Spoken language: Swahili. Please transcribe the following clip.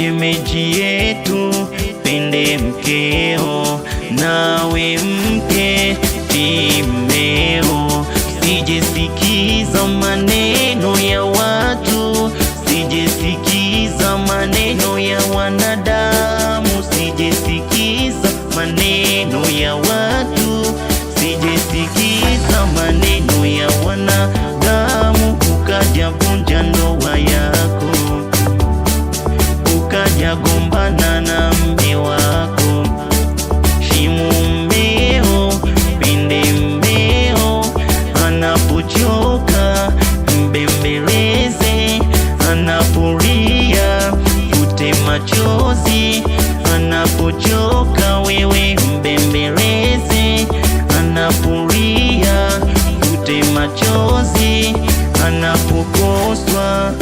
shemeji yetu, pende mkeo, nawe mke timeo. Sijesikiza maneno ya watu, sijesikiza maneno ya wanadamu, sijesikiza maneno ya watu, sijesikiza maneno ya wanadamu. Ukaja vunja ndoa yako, ukaja gombana na mme wako. Shimu mmeo, pende mmeo, anapochoka mbembeleze, anapolia fute machozi. Anapochoka wewe mbembeleze, anapolia fute machozi. Anapokoswa